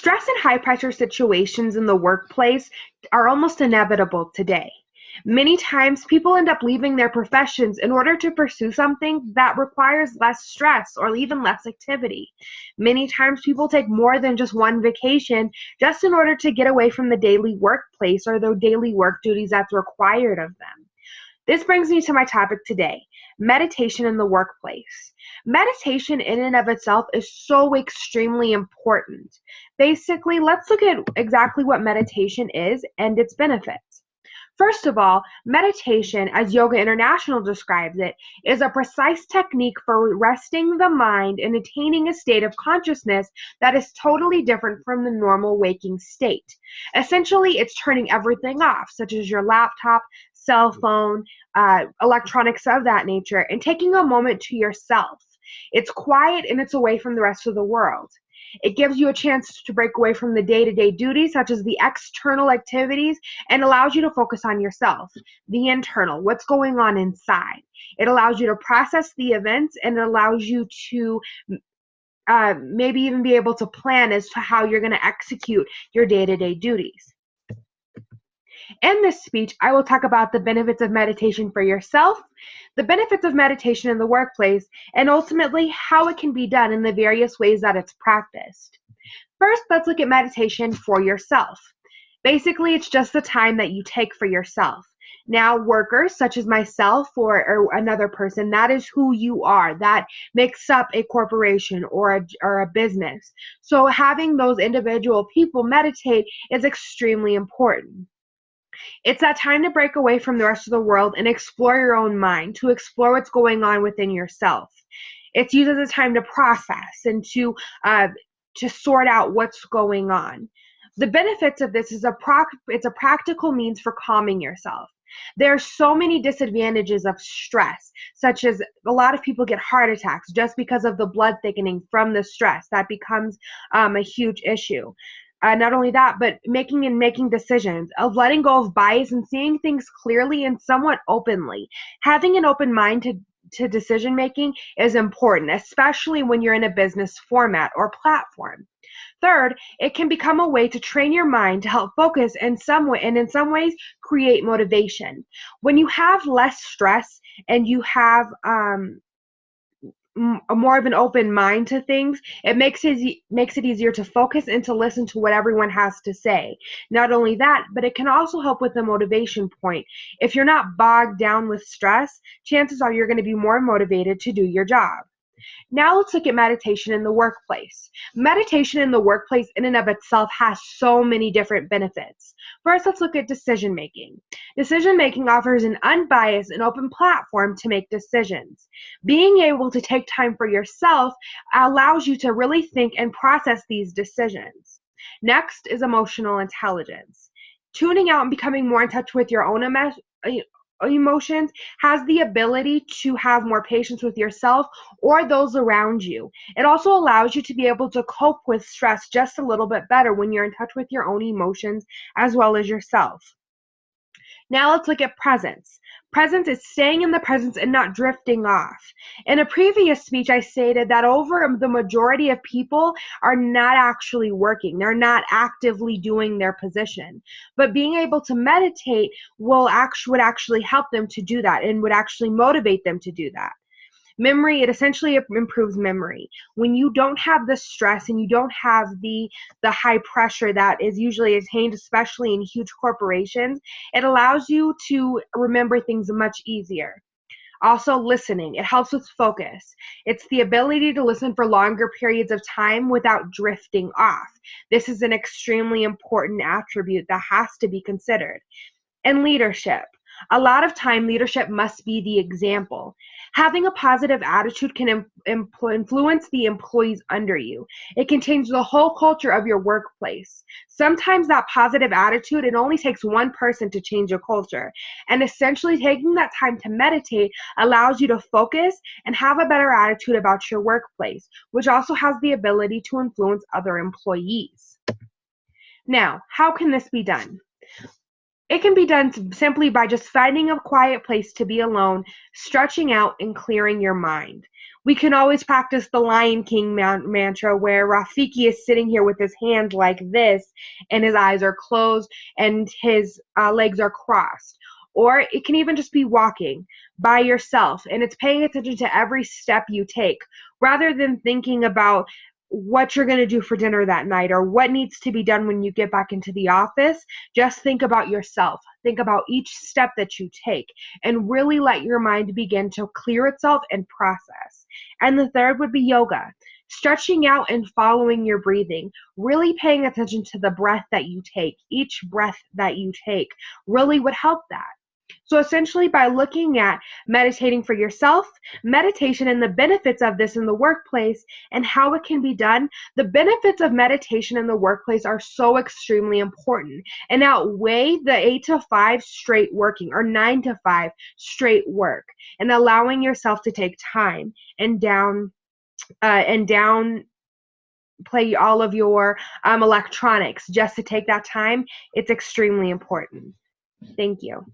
Stress and high-pressure situations in the workplace are almost inevitable today. Many times, people end up leaving their professions in order to pursue something that requires less stress or even less activity. Many times, people take more than just one vacation just in order to get away from the daily workplace or the daily work duties that's required of them. This brings me to my topic today, meditation in the workplace. Meditation in and of itself is so extremely important. Basically, let's look at exactly what meditation is and its benefits. First of all, meditation, as Yoga International describes it, is a precise technique for resting the mind and attaining a state of consciousness that is totally different from the normal waking state. Essentially, it's turning everything off, such as your laptop, cell phone, electronics of that nature, and taking a moment to yourself. It's quiet and it's away from the rest of the world. It gives you a chance to break away from the day-to-day duties, such as the external activities, and allows you to focus on yourself, the internal, what's going on inside. It allows you to process the events, and it allows you to maybe even be able to plan as to how you're going to execute your day-to-day duties. In this speech, I will talk about the benefits of meditation for yourself, the benefits of meditation in the workplace, and ultimately how it can be done in the various ways that it's practiced. First, let's look at meditation for yourself. Basically, it's just the time that you take for yourself. Now, workers such as myself or another person, that is who you are. That makes up a corporation or a business. So having those individual people meditate is extremely important. It's that time to break away from the rest of the world and explore your own mind, to explore what's going on within yourself. It's used as a time to process and to sort out what's going on. The benefits of this is it's a practical means for calming yourself. There are so many disadvantages of stress, such as a lot of people get heart attacks just because of the blood thickening from the stress. That becomes a huge issue. Not only that, but making decisions, of letting go of bias and seeing things clearly and somewhat openly. Having an open mind to decision making is important, especially when you're in a business format or platform. Third, it can become a way to train your mind to help focus in some way, and in some ways create motivation. When you have less stress and you have a more of an open mind to things, it makes it easier to focus and to listen to what everyone has to say. Not only that, but it can also help with the motivation point. If you're not bogged down with stress, chances are you're going to be more motivated to do your job. Now let's look at meditation in the workplace. Meditation in the workplace in and of itself has so many different benefits. First, let's look at decision making. Decision making offers an unbiased and open platform to make decisions. Being able to take time for yourself allows you to really think and process these decisions. Next is emotional intelligence. Tuning out and becoming more in touch with your own emotions has the ability to have more patience with yourself or those around you. It also allows you to be able to cope with stress just a little bit better when you're in touch with your own emotions as well as yourself. Now let's look at presence. Presence is staying in the presence and not drifting off. In a previous speech, I stated that over the majority of people are not actually working. They're not actively doing their position. But being able to meditate would actually help them to do that and would actually motivate them to do that. Memory, it essentially improves memory. When you don't have the stress and you don't have the high pressure that is usually attained, especially in huge corporations, it allows you to remember things much easier. Also, listening, it helps with focus. It's the ability to listen for longer periods of time without drifting off. This is an extremely important attribute that has to be considered. And leadership. A lot of time, leadership must be the example. Having a positive attitude can influence the employees under you. It can change the whole culture of your workplace. Sometimes that positive attitude, it only takes one person to change a culture. And essentially taking that time to meditate allows you to focus and have a better attitude about your workplace, which also has the ability to influence other employees. Now, how can this be done? It can be done simply by just finding a quiet place to be alone, stretching out, and clearing your mind. We can always practice the Lion King mantra where Rafiki is sitting here with his hands like this and his eyes are closed and his legs are crossed. Or it can even just be walking by yourself and it's paying attention to every step you take rather than thinking about what you're going to do for dinner that night or what needs to be done when you get back into the office. Just think about yourself. Think about each step that you take and really let your mind begin to clear itself and process. And the third would be yoga. Stretching out and following your breathing, really paying attention to the breath that you take. Each breath that you take really would help that. So essentially, by looking at meditating for yourself, meditation and the benefits of this in the workplace, and how it can be done, the benefits of meditation in the workplace are so extremely important and outweigh the 8 to 5 straight working or 9 to 5 straight work, and allowing yourself to take time and down play all of your electronics just to take that time. It's extremely important. Thank you.